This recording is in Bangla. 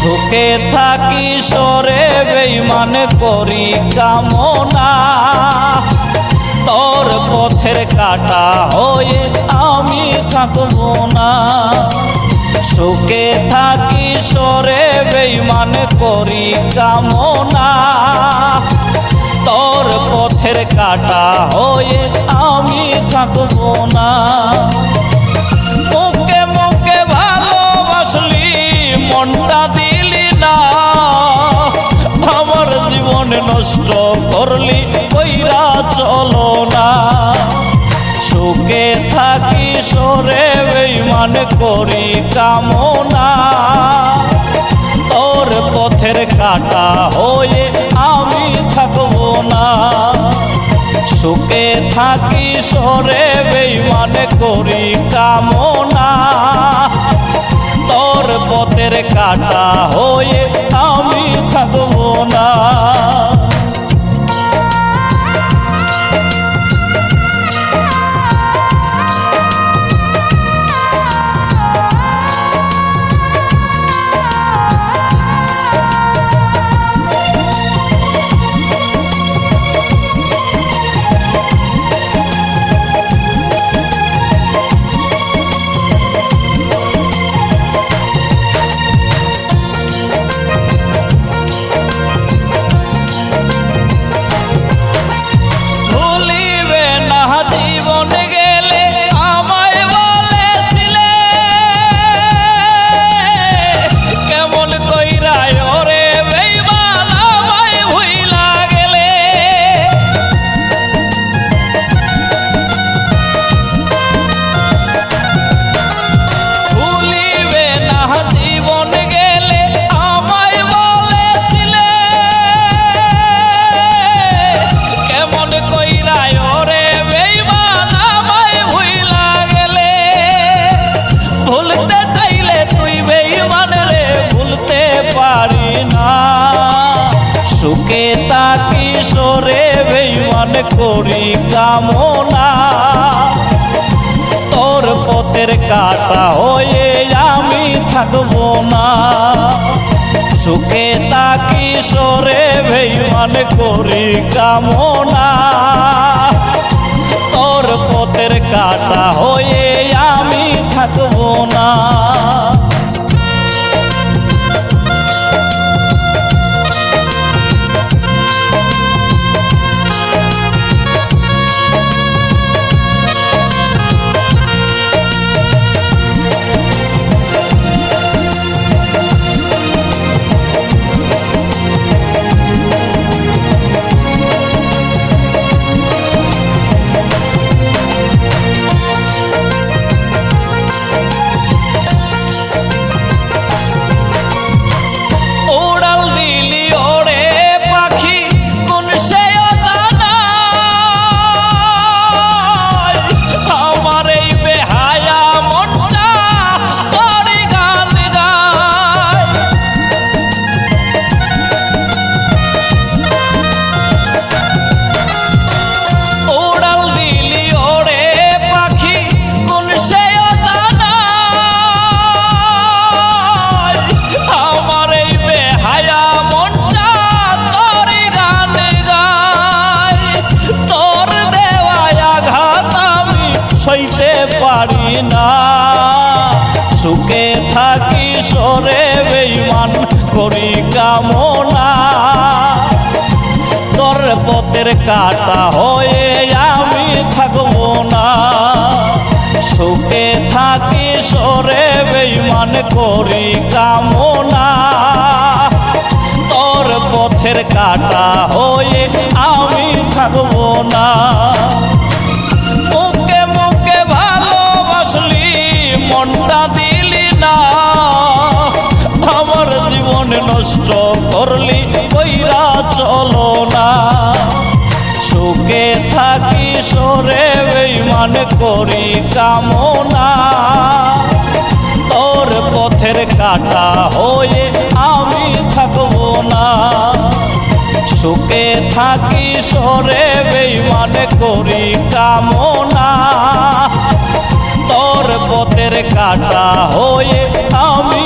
সুখে থাকি সরে বেঈমান করি কামনা, তোর পথের কাটা হয়ে আমি থাকবো না। সুখে থাকি সরে বেঈমান করি কামনা, তোর পথের কাটা হয়ে আমি থাকবো না। মুখে মুখে ভালোবাসলি মনটা দিলি না, আমার জীবন নষ্ট করলি কইরা চলো না। সুখে থাকি সরে বেঈমান করি কামনা, তোর পথের কাটা হয়ে আমি থাকবো না। সুখে থাকি সরে বেঈমান করি কামনা, তোর পথের কাটা হয়ে আমি থাকবো না। সুখে থাকি সরে বেঈমান করি কামনা, তোর পথের কাটা হয়ে আমি থাকবো না। সুখে থাকি সরে বেঈমান করি কামনা, তোর পথের কাটা হয়ে আমি থাকবো না। সইতে পারি না। সুখে থাকি সরে বেঈমান করি কামনা, তোর পথের কাটা হয়ে আমি থাকবো না। সুখে থাকি সরে বেঈমান করি কামনা, তোর পথের কাটা হয়ে আমি থাকবো না। মনটা দিলি না, আমার জীবন নষ্ট করলি কইরা চলো না। সুখে থাকি সরে বেঈমান করি কামনা, তোর পথের কাটা হয়ে আমি থাকবো না। সুখে থাকি সরে বেঈমান করি কামনা, তোর পথের কাটা হয়ে আমি